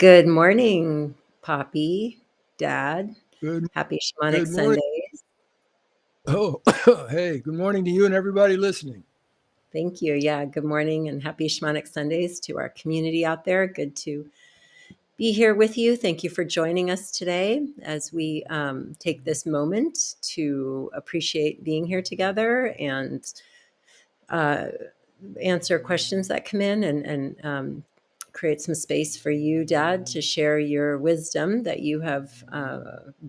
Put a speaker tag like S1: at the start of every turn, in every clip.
S1: Good morning, Poppy, Dad.
S2: Good,
S1: Happy Shamanic
S2: good morning.
S1: Sundays.
S2: Oh, hey, good morning to you and everybody listening.
S1: Thank you. Yeah, good morning and happy Shamanic Sundays to our community out there. Good to be here with you. Thank you for joining us today as we take this moment to appreciate being here together and uh, answer questions that come in and create some space for you, Dad, to share your wisdom that you have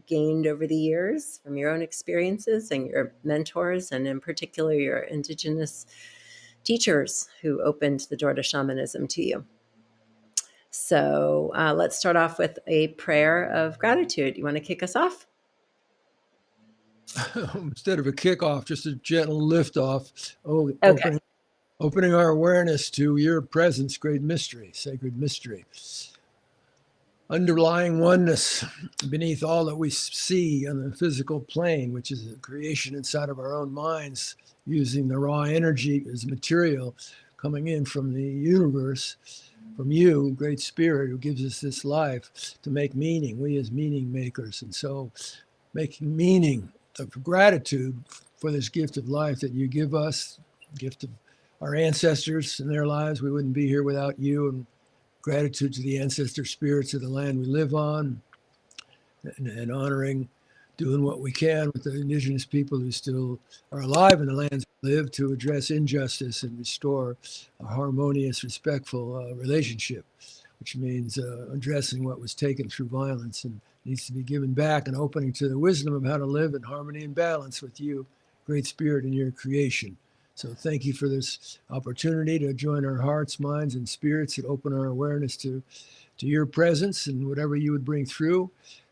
S1: gained over the years from your own experiences and your mentors, and in particular, your Indigenous teachers who opened the door to shamanism to you. So let's start off with a prayer of gratitude. You want to kick us off?
S2: Instead of a kickoff, just a gentle liftoff. Oh,
S1: Okay.
S2: opening our awareness to your presence, great mystery, sacred mystery. Underlying oneness beneath all that we see on the physical plane, which is a creation inside of our own minds, using the raw energy as material coming in from the universe, from you, great spirit, who gives us this life to make meaning, we as meaning makers. And so making meaning of gratitude for this gift of life that you give us, gift of our ancestors and their lives. We wouldn't be here without you, and gratitude to the ancestor spirits of the land we live on, and honoring, doing what we can with the indigenous people who still are alive in the lands we live to address injustice and restore a harmonious, respectful relationship, which means addressing what was taken through violence and needs to be given back, and opening to the wisdom of how to live in harmony and balance with you, great spirit, in your creation. So thank you for this opportunity to join our hearts, minds, and spirits and open our awareness to your presence and whatever you would bring through,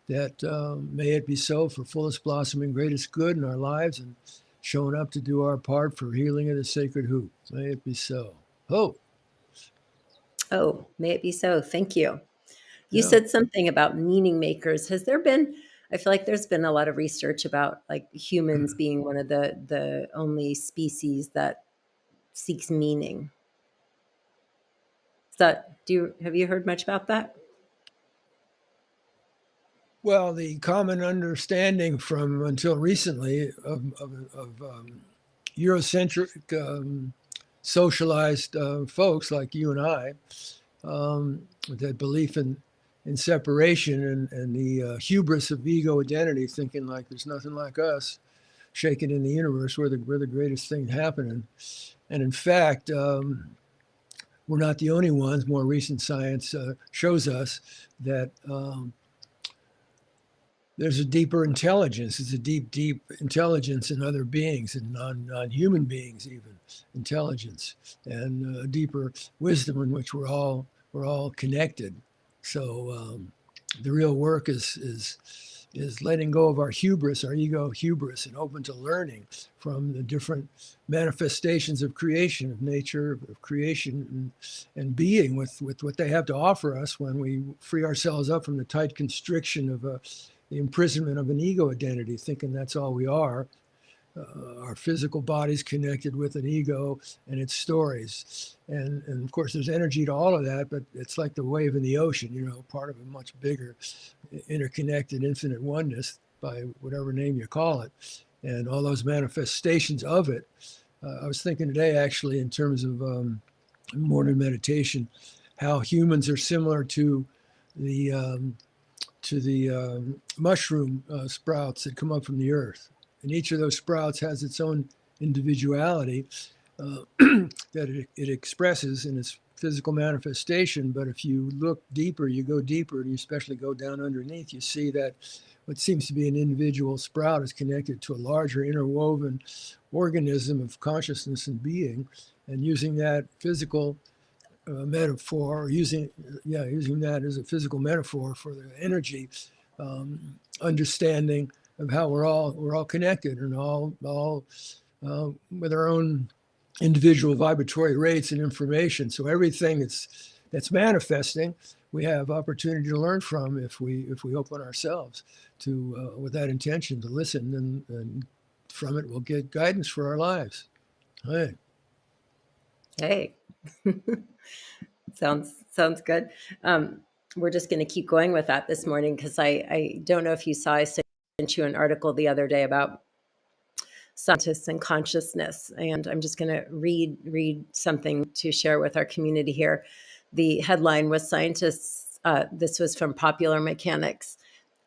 S2: that may it be so for fullest blossoming, greatest good in our lives, and showing up to do our part for healing of the sacred hoop. May it be so. Oh,
S1: Oh, may it be so. Thank you. You
S2: yeah.
S1: said something about meaning makers. Has there been, I feel like there's been a lot of research about like humans being one of the only species that seeks meaning. Is that, have you heard much about that?
S2: Well, the common understanding from until recently of Eurocentric, socialized folks like you and I, that belief in separation and the hubris of ego identity, thinking like there's nothing like us, shaking in the universe, we're the greatest thing happening. And in fact, we're not the only ones. More recent science shows us that there's a deeper intelligence. It's a deep, deep intelligence in other beings and non-human beings, even intelligence, and a deeper wisdom in which we're all connected. So the real work is letting go of our hubris, our ego hubris, and open to learning from the different manifestations of creation, of nature, of creation, and being with what they have to offer us when we free ourselves up from the tight constriction of the imprisonment of an ego identity, thinking that's all we are. Our physical body's connected with an ego and its stories. And of course, there's energy to all of that, but it's like the wave in the ocean, part of a much bigger, interconnected, infinite oneness, by whatever name you call it, and all those manifestations of it. I was thinking today, actually, in terms of morning meditation, how humans are similar the to the mushroom sprouts that come up from the earth. And each of those sprouts has its own individuality that it expresses in its physical manifestation. But if you look deeper, you go deeper, and you especially go down underneath, you see that what seems to be an individual sprout is connected to a larger interwoven organism of consciousness and being. And using that physical metaphor, using that as a physical metaphor for the energy understanding of how we're all connected, and all with our own individual vibratory rates and information. So everything that's manifesting, we have opportunity to learn from if we open ourselves to with that intention to listen, and from it we'll get guidance for our lives. Hey.
S1: Hey, sounds good. Um, we're just going to keep going with that this morning, because I don't know if you saw, I sent you an article the other day about scientists and consciousness, and I'm just going to read something to share with our community here. The headline was scientists. This was from Popular Mechanics,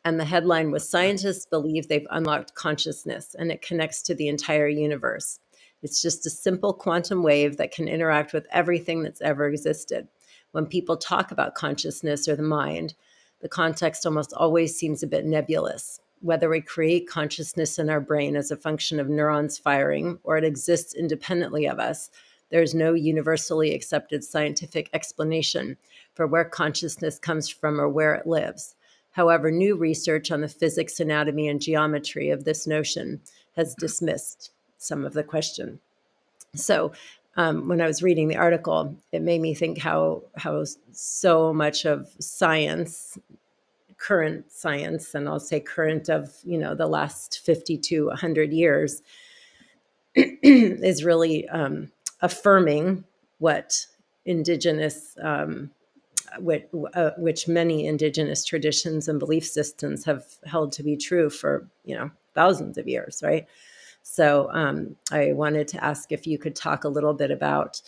S1: and the headline was "Scientists believe they've unlocked consciousness, and it connects to the entire universe. It's just a simple quantum wave that can interact with everything that's ever existed. When people talk about consciousness or the mind, the context almost always seems a bit nebulous. Whether we create consciousness in our brain as a function of neurons firing or it exists independently of us, there is no universally accepted scientific explanation for where consciousness comes from or where it lives. However, new research on the physics, anatomy, and geometry of this notion has dismissed some of the question." So when I was reading the article, it made me think how so much of science, current science, and I'll say current of, the last 50 to 100 years, is really affirming what indigenous, which many indigenous traditions and belief systems have held to be true for, thousands of years, right? So I wanted to ask if you could talk a little bit about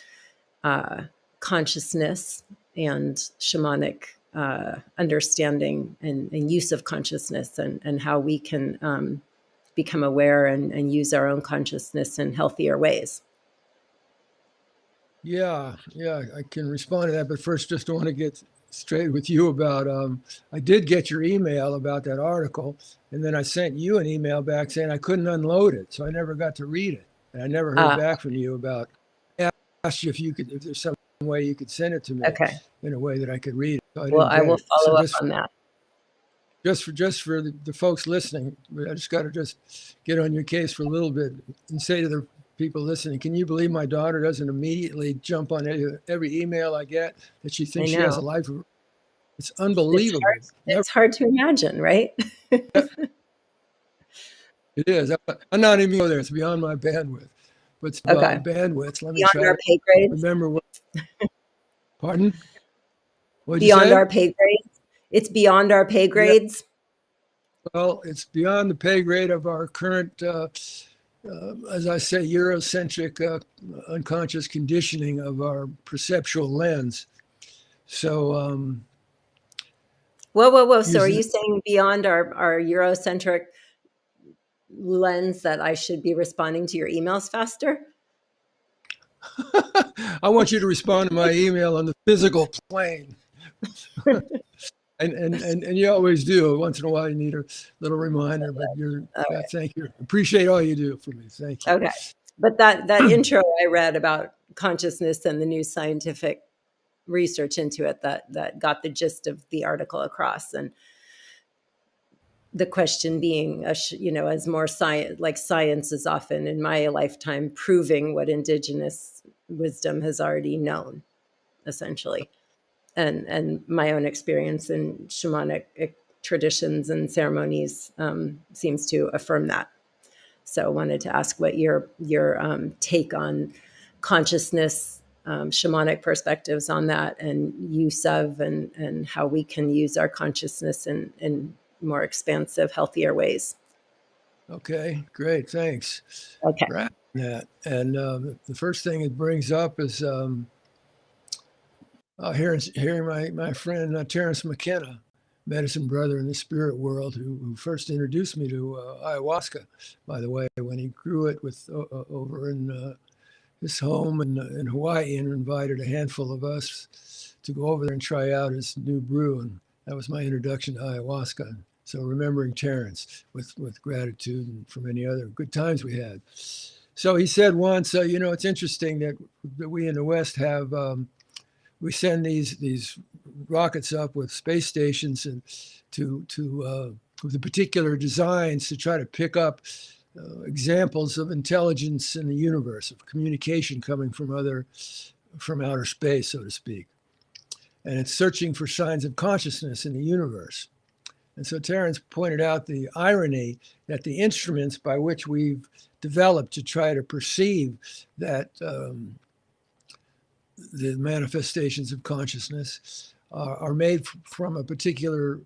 S1: consciousness and shamanic understanding and use of consciousness, and how we can become aware and use our own consciousness in healthier ways.
S2: Yeah, I can respond to that. But first, just want to get straight with you about, I did get your email about that article, and then I sent you an email back saying I couldn't unload it. So I never got to read it. And I never heard back from you about, I asked you if there's some way you could send it to me
S1: Okay.
S2: in a way that I could read it. So
S1: I will follow up on that.
S2: Just for the folks listening, I just got to just get on your case for a little bit and say to the people listening, can you believe my daughter doesn't immediately jump on every email I get that she thinks she has a life? It's unbelievable.
S1: It's hard to imagine, right?
S2: It is. I'm not even going there. It's beyond my bandwidth. But it's about bandwidth. Let me
S1: beyond
S2: try
S1: our
S2: to
S1: pay grades.
S2: Remember what. Pardon? What'd
S1: Beyond
S2: you say?
S1: our pay grades. It's beyond our pay grades.
S2: Yeah. Well, it's beyond the pay grade of our current, as I say, Eurocentric unconscious conditioning of our perceptual lens. So.
S1: Whoa. So are you saying beyond our Eurocentric lens that I should be responding to your emails faster?
S2: I want you to respond to my email on the physical plane. and you always do. Once in a while you need a little reminder, but right. Thank you. Appreciate all you do for me. Thank you.
S1: Okay. But that intro I read about consciousness and the new scientific research into it, that got the gist of the article across. And the question being, as more science, like science is often in my lifetime proving what indigenous wisdom has already known, essentially. And my own experience in shamanic traditions and ceremonies seems to affirm that. So I wanted to ask what your take on consciousness, shamanic perspectives on that, and use of, and how we can use our consciousness in more expansive, healthier ways.
S2: Okay, great, thanks.
S1: Okay.
S2: Right. That. And the first thing it brings up is hearing my friend Terrence McKenna, medicine brother in the spirit world, who first introduced me to ayahuasca, by the way, when he grew it over in his home in Hawaii, and invited a handful of us to go over there and try out his new brew. And that was my introduction to ayahuasca. So remembering Terrence with gratitude, and from any other good times we had. So he said once, it's interesting that we in the West have, we send these rockets up with space stations and with the particular designs to try to pick up examples of intelligence in the universe, of communication coming from outer space, so to speak. And it's searching for signs of consciousness in the universe. And so Terrence pointed out the irony that the instruments by which we've developed to try to perceive that the manifestations of consciousness are made from a particular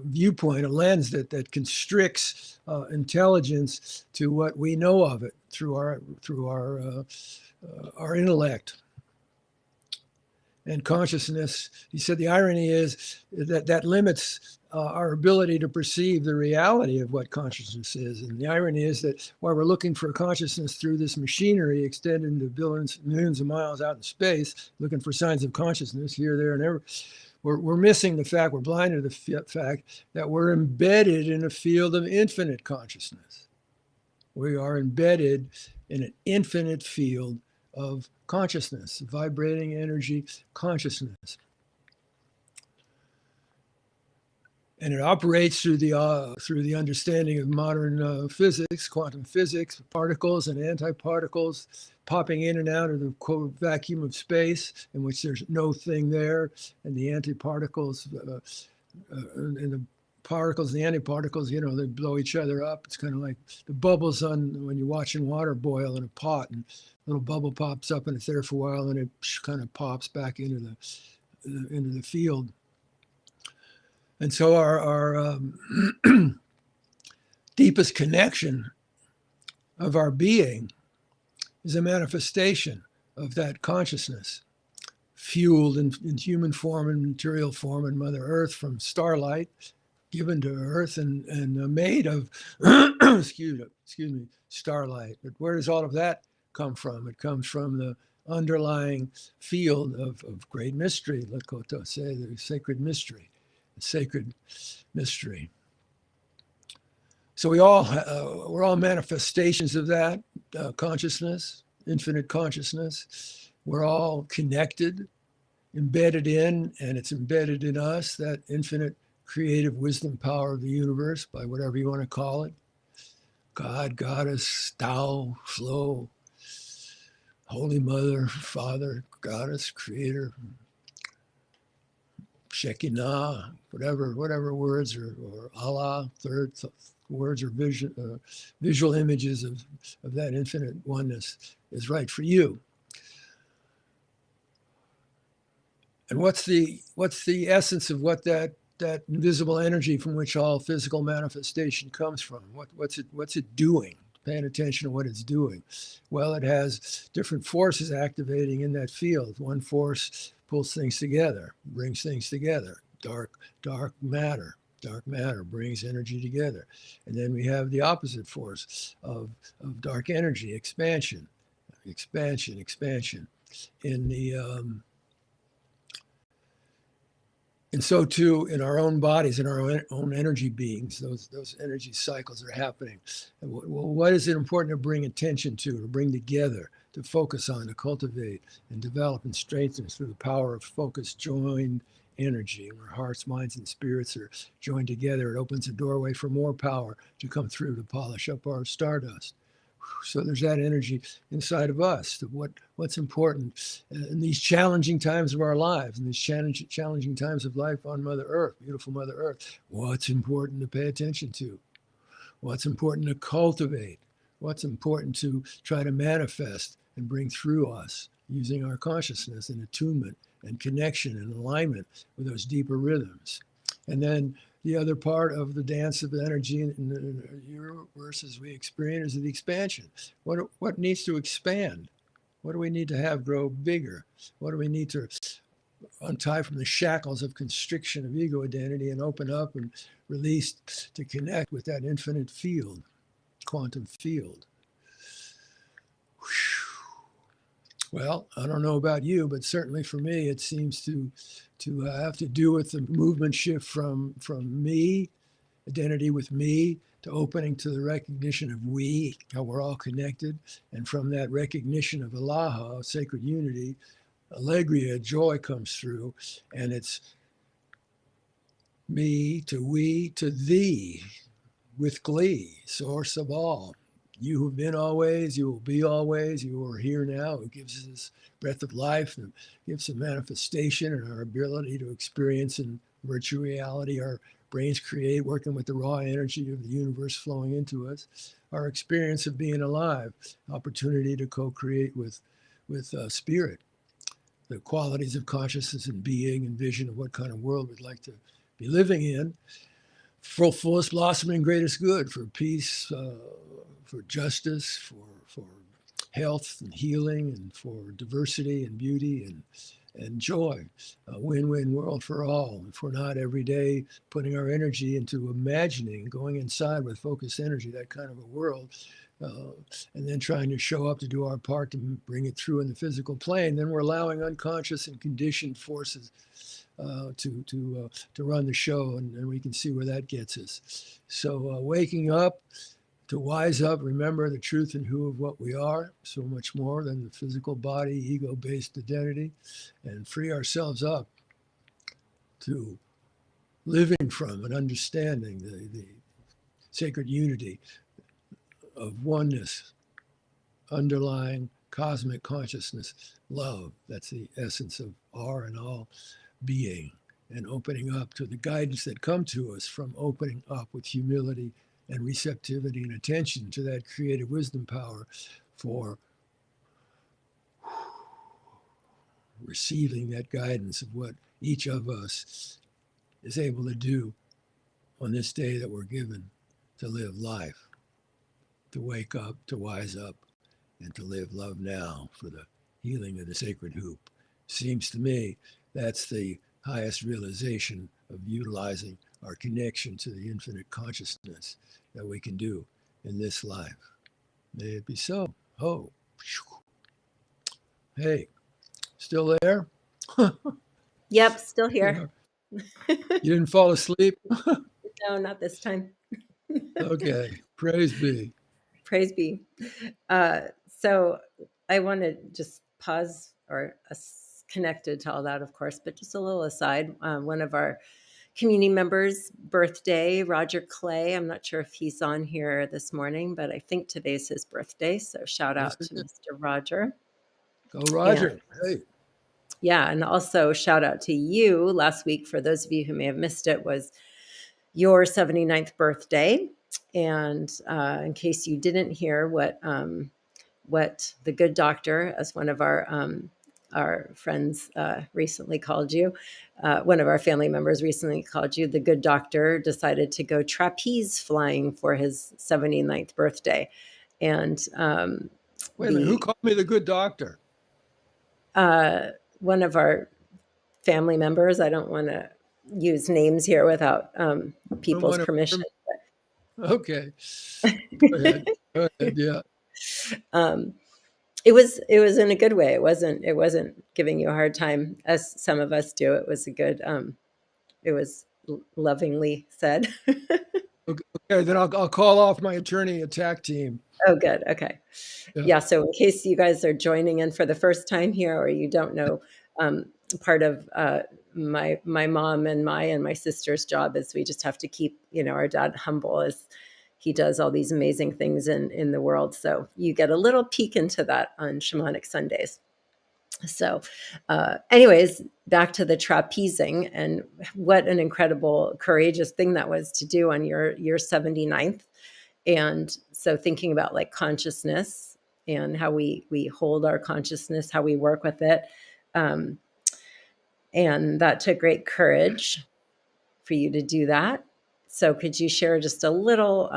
S2: viewpoint, a lens that constricts intelligence to what we know of it through our intellect and consciousness. He said the irony is that limits our ability to perceive the reality of what consciousness is. And the irony is that while we're looking for consciousness through this machinery extended into billions, millions of miles out in space, looking for signs of consciousness here, there, and ever, we're missing the fact, we're blind to the fact that we're embedded in a field of infinite consciousness. We are embedded in an infinite field of consciousness, vibrating energy consciousness. And it operates through the understanding of modern physics, quantum physics, particles and antiparticles popping in and out of the quote vacuum of space, in which there's no thing there, and the antiparticles and the particles, the antiparticles, you know, they blow each other up. It's kind of like the bubbles on when you're watching water boil in a pot, and a little bubble pops up and it's there for a while, and it kind of pops back into the field. And so our deepest connection of our being is a manifestation of that consciousness, fueled in human form and material form in Mother Earth from starlight, given to Earth and made of, excuse me, starlight. But where does all of that come from? It comes from the underlying field of great mystery, Lakota say, the sacred mystery. Sacred mystery. So we're all manifestations of that consciousness, infinite consciousness. We're all connected, embedded in, and it's embedded in us, that infinite creative wisdom power of the universe, by whatever you want to call it. God, Goddess, Tao, Flow, Holy Mother, Father, Goddess, Creator, Shekinah, whatever words, or Allah, third words, or visual images of that infinite oneness is right for you. And what's the essence of what that invisible energy from which all physical manifestation comes from? What's it doing? Paying attention to what it's doing. Well, it has different forces activating in that field. One force pulls things together, brings things together. Dark matter. Dark matter brings energy together. And then we have the opposite force of dark energy, expansion. In the and so too in our own bodies, in our own energy beings, those energy cycles are happening. And what is it important to bring attention to bring together, to focus on, to cultivate and develop and strengthen through the power of focused, joined energy, where hearts, minds, and spirits are joined together? It opens a doorway for more power to come through to polish up our stardust. So there's that energy inside of us. What's important in these challenging times of our lives, in these challenging times of life on Mother Earth, beautiful Mother Earth. What's important to pay attention to? What's important to cultivate? What's important to try to manifest and bring through us using our consciousness and attunement and connection and alignment with those deeper rhythms? And then the other part of the dance of energy in the universe as we experience is the expansion. What needs to expand? What do we need to have grow bigger? What do we need to untie from the shackles of constriction of ego identity and open up and release to connect with that infinite field, quantum field? Well, I don't know about you, but certainly for me, it seems to have to do with the movement shift from me, identity with me, to opening to the recognition of we, how we're all connected. And from that recognition of Alaha, sacred unity, Allegria, joy comes through. And it's me to we to thee with glee, source of all. You have been always, you will be always, you are here now. It gives us this breath of life and gives a manifestation and our ability to experience in virtual reality. Our brains create, working with the raw energy of the universe flowing into us. Our experience of being alive, opportunity to co-create with spirit. the qualities of consciousness and being and vision of what kind of world we'd like to be living in, for fullest blossoming greatest good, for peace, for justice, for health and healing, and for diversity and beauty and joy, a win-win world for all. If we're not every day putting our energy into imagining, going inside with focused energy, that kind of a world, and then trying to show up to do our part to bring it through in the physical plane, then we're allowing unconscious and conditioned forces to run the show, and we can see where that gets us. So waking up, to wise up, remember the truth and who of what we are, so much more than the physical body, ego-based identity, and free ourselves up to living from and understanding the sacred unity of oneness, underlying cosmic consciousness, love. That's the essence of our and all being, and opening up to the guidance that come to us from opening up with humility and receptivity and attention to that creative wisdom power for receiving that guidance of what each of us is able to do on this day that we're given to live life, to wake up, to wise up, and to live love now for the healing of the sacred hoop. Seems to me that's the highest realization of utilizing our connection to the infinite consciousness that we can do in this life. May it be so. Oh, hey, still there?
S1: Yep, still here.
S2: You didn't fall asleep?
S1: No, not this time.
S2: Okay, praise be.
S1: Praise be. So I want to just pause, or connected to all that, of course, but just a little aside. One of our community members' birthday, Roger Clay. I'm not sure if he's on here this morning, but I think today's his birthday. So shout out to Mr. Roger.
S2: Go, Roger.
S1: And,
S2: hey.
S1: yeah, and also shout out to you. Last week, for those of you who may have missed it, was your 79th birthday. And in case you didn't hear what the good doctor, as one of our friends recently called you, one of our family members recently called you, the good doctor decided to go trapeze flying for his 79th birthday. And
S2: Wait a minute, who called me the good doctor?
S1: One of our family members. I don't want to use names here without people's permission.
S2: Okay. Go ahead. Go ahead. Yeah.
S1: It was in a good way. It wasn't giving you a hard time, as some of us do. It was a good. It was lovingly said.
S2: Okay, then I'll call off my attorney attack team.
S1: Oh, good. Okay. Yeah. So in case you guys are joining in for the first time here, or you don't know, part of my mom and my sister's job is we just have to keep, our dad humble as he does all these amazing things in the world. So you get a little peek into that on Shamanic Sundays. So anyways, back to the trapezing, and what an incredible, courageous thing that was to do on your 79th. And so thinking about like consciousness and how we hold our consciousness, how we work with it. And that took great courage for you to do that. So could you share just a little,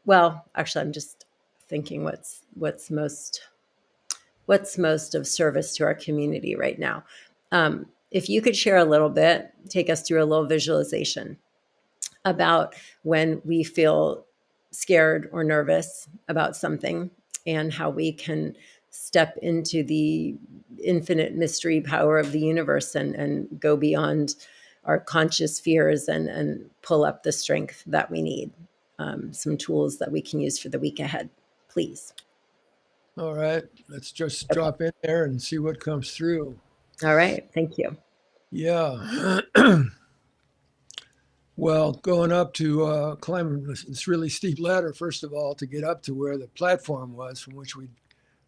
S1: well, actually, I'm just thinking what's most of service to our community right now. If you could share a little bit, take us through a little visualization about when we feel scared or nervous about something, and how we can step into the infinite mystery power of the universe and go beyond our conscious fears and pull up the strength that we need. Some tools that we can use for the week ahead, please.
S2: All right, let's just drop in there and see what comes through.
S1: All right, thank you.
S2: Yeah. Well, going up to climb this really steep ladder, first of all, to get up to where the platform was from which we'd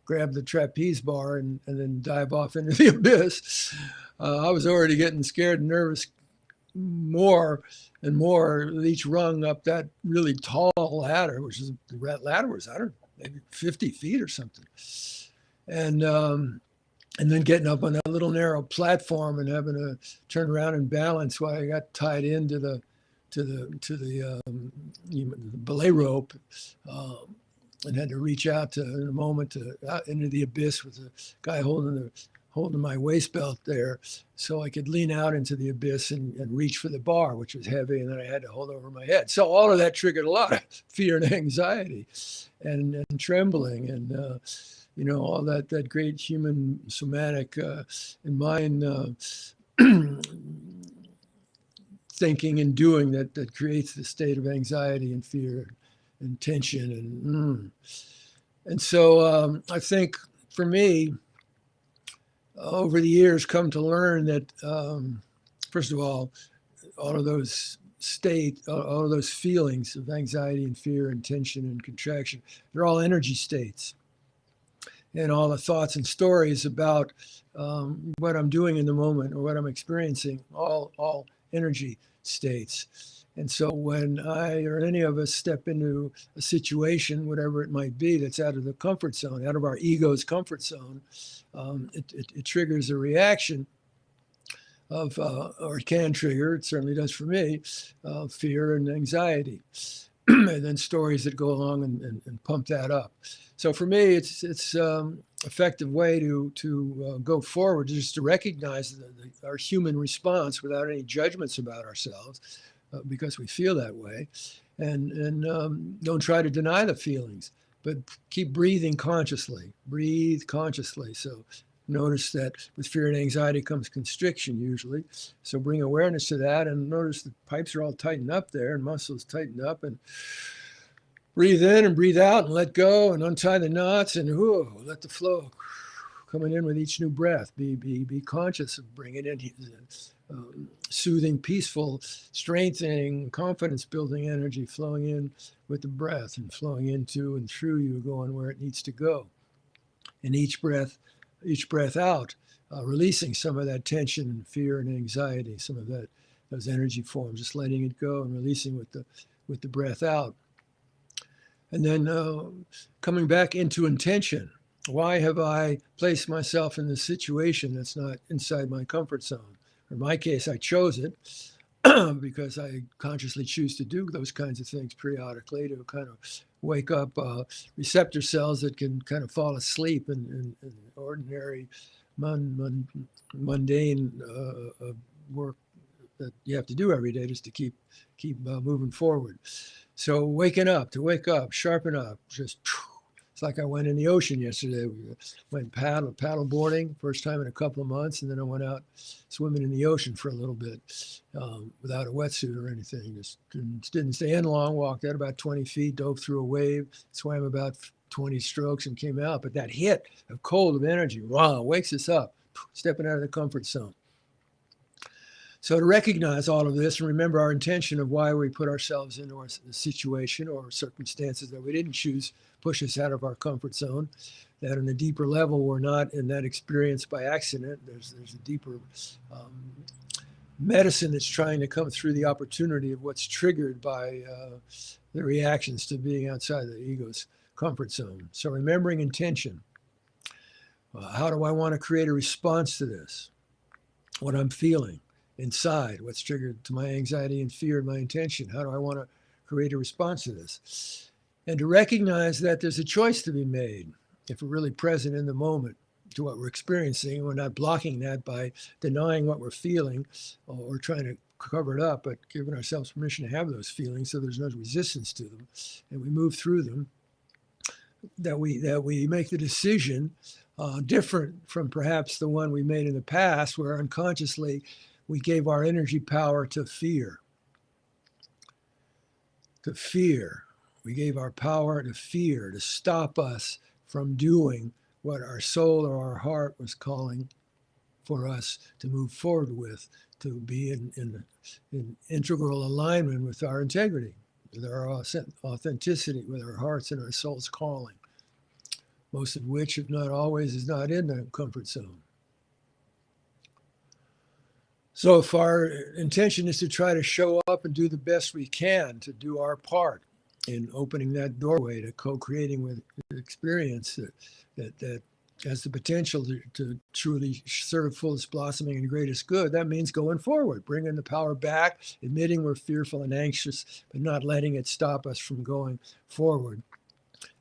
S2: grab the trapeze bar and then dive off into the abyss. I was already getting scared and nervous more and more with each rung up that really tall ladder, which is, the ladder was, I don't know, maybe 50 feet or something. And and then getting up on that little narrow platform and having to turn around and balance while I got tied into the belay rope, and had to reach out to in a moment into the abyss with the guy holding my waist belt there, so I could lean out into the abyss and reach for the bar, which was heavy, and then I had to hold over my head. So all of that triggered a lot of fear and anxiety, and trembling, and all that great human somatic and mind thinking and doing that creates the state of anxiety and fear and tension, and so I think for me, over the years, come to learn that first of all of those all of those feelings of anxiety and fear and tension and contraction, they're all energy states, and all the thoughts and stories about what I'm doing in the moment or what I'm experiencing, all energy states. And so when I or any of us step into a situation, whatever it might be, that's out of the comfort zone, out of our ego's comfort zone, it triggers a reaction of, or it can trigger, it certainly does for me, fear and anxiety. And then stories that go along and pump that up. So for me, it's effective way to go forward, just to recognize our human response without any judgments about ourselves, because we feel that way, and don't try to deny the feelings, but keep breathing consciously. Breathe consciously. So notice that with fear and anxiety comes constriction usually. So bring awareness to that, and notice the pipes are all tightened up there and muscles tightened up, and breathe in and breathe out and let go and untie the knots, and let the flow coming in with each new breath. Be conscious of bringing in soothing, peaceful, strengthening, confidence building energy flowing in with the breath and flowing into and through you, going where it needs to go. And each breath out, releasing some of that tension and fear and anxiety, some of those energy forms, just letting it go and releasing with the breath out. And then coming back into intention. Why have I placed myself in this situation that's not inside my comfort zone? In my case, I chose it because I consciously choose to do those kinds of things periodically to kind of wake up receptor cells that can kind of fall asleep in ordinary, mundane work that you have to do every day just to keep moving forward. So waking up, to wake up, sharpen up, just it's like I went in the ocean yesterday. We went paddle boarding, first time in a couple of months, and then I went out swimming in the ocean for a little bit without a wetsuit or anything. Just didn't stay in long, walked out about 20 feet, dove through a wave, swam about 20 strokes and came out. But that hit of cold, of energy, wow, wakes us up, stepping out of the comfort zone. So to recognize all of this and remember our intention of why we put ourselves into a situation or circumstances that we didn't choose push us out of our comfort zone, that on a deeper level, we're not in that experience by accident. There's a deeper medicine that's trying to come through the opportunity of what's triggered by the reactions to being outside the ego's comfort zone. So remembering intention. How do I want to create a response to this? What I'm feeling inside, what's triggered to my anxiety and fear and my intention. How do I want to create a response to this? And to recognize that there's a choice to be made if we're really present in the moment to what we're experiencing. We're not blocking that by denying what we're feeling or trying to cover it up, but giving ourselves permission to have those feelings so there's no resistance to them and we move through them. That we make the decision different from perhaps the one we made in the past, where unconsciously we gave our energy power to fear. To fear. We gave our power to fear, to stop us from doing what our soul or our heart was calling for us to move forward with, to be in integral alignment with our integrity, with our authenticity, with our hearts and our soul's calling. Most of which, if not always, is not in the comfort zone. So if our intention is to try to show up and do the best we can to do our part in opening that doorway to co-creating with experience that has the potential to truly serve fullest blossoming and greatest good, that means going forward, bringing the power back, admitting we're fearful and anxious, but not letting it stop us from going forward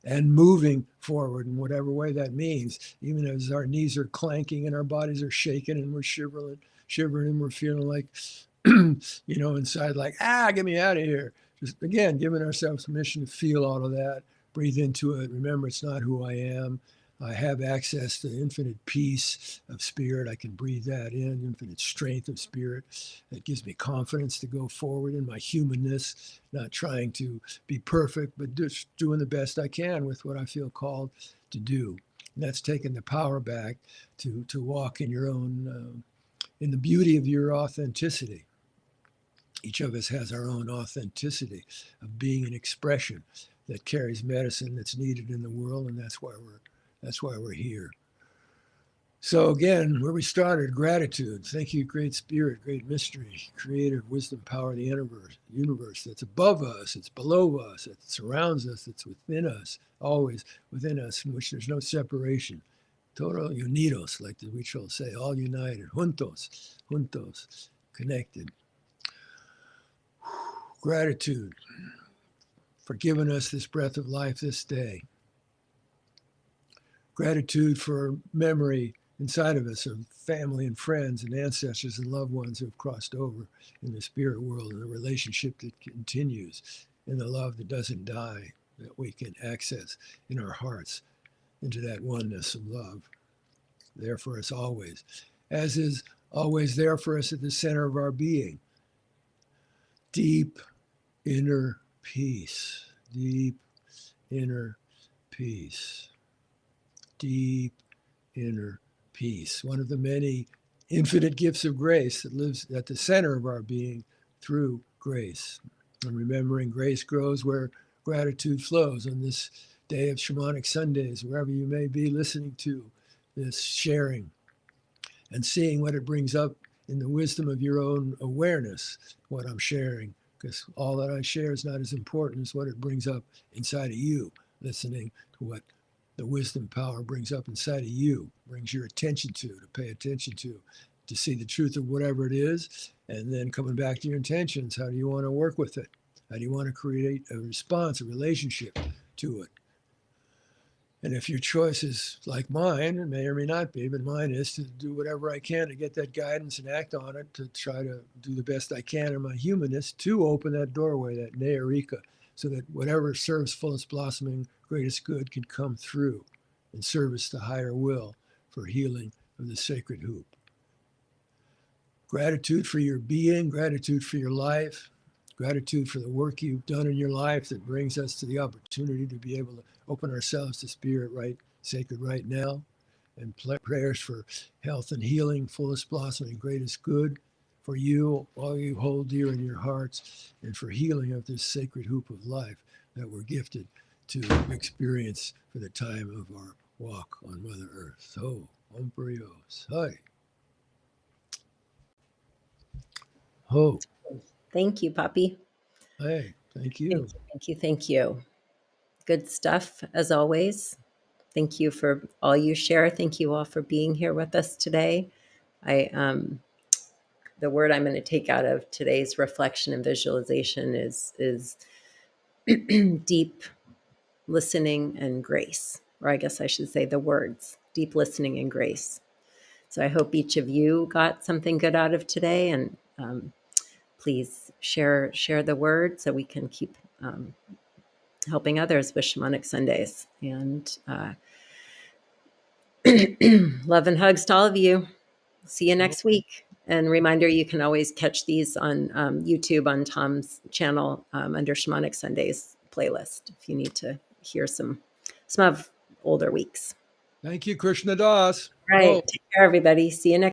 S2: and moving forward in whatever way that means, even as our knees are clanking and our bodies are shaking and we're shivering and we're feeling like, inside like, get me out of here. Just again, giving ourselves permission to feel all of that, breathe into it. Remember, it's not who I am. I have access to infinite peace of spirit. I can breathe that in, infinite strength of spirit. That gives me confidence to go forward in my humanness, not trying to be perfect, but just doing the best I can with what I feel called to do. And that's taking the power back to walk in your own, in the beauty of your authenticity. Each of us has our own authenticity of being an expression that carries medicine that's needed in the world, and that's why we're here. So again, where we started, gratitude. Thank you, great spirit, great mystery, creative wisdom, power of the universe that's above us, it's below us, it surrounds us, it's within us, always within us, in which there's no separation. Total unidos, like the rituals say, all united, juntos, connected. Gratitude for giving us this breath of life this day. Gratitude for memory inside of us of family and friends and ancestors and loved ones who have crossed over in the spirit world, and the relationship that continues, and the love that doesn't die, that we can access in our hearts into that oneness of love. There for us always, as is always there for us at the center of our being. Deep inner peace, deep inner peace, deep inner peace. One of the many infinite gifts of grace that lives at the center of our being through grace. And remembering grace grows where gratitude flows on this day of Shamanic Sundays, wherever you may be listening to this sharing and seeing what it brings up in the wisdom of your own awareness, what I'm sharing, because all that I share is not as important as what it brings up inside of you, listening to what the wisdom power brings up inside of you, brings your attention to pay attention to see the truth of whatever it is, and then coming back to your intentions. How do you want to work with it? How do you want to create a response, a relationship to it? And if your choice is like mine, it may or may not be, but mine is to do whatever I can to get that guidance and act on it, to try to do the best I can in my humanness to open that doorway, that Neureka, so that whatever serves fullest blossoming, greatest good can come through in service to higher will for healing of the sacred hoop. Gratitude for your being, gratitude for your life, gratitude for the work you've done in your life that brings us to the opportunity to be able to open ourselves to spirit right, sacred right now, and prayers for health and healing, fullest blossoming, greatest good for you, all you hold dear in your hearts, and for healing of this sacred hoop of life that we're gifted to experience for the time of our walk on Mother Earth. So, Om Brios. Hi. Ho.
S1: Thank you, Poppy.
S2: Hey, thank
S1: Thank
S2: you.
S1: you, thank you, thank you. Good stuff as always. Thank you for all you share. Thank you all for being here with us today. The word I'm going to take out of today's reflection and visualization is deep listening and grace, or I guess I should say the words deep listening and grace. So I hope each of you got something good out of today, and please share the word so we can keep helping others with Shamanic Sundays. And love and hugs to all of you. See you next week. And reminder, you can always catch these on YouTube on Tom's channel under Shamanic Sundays playlist if you need to hear some of older weeks.
S2: Thank you, Krishna Das.
S1: All right. Take care, everybody. See you next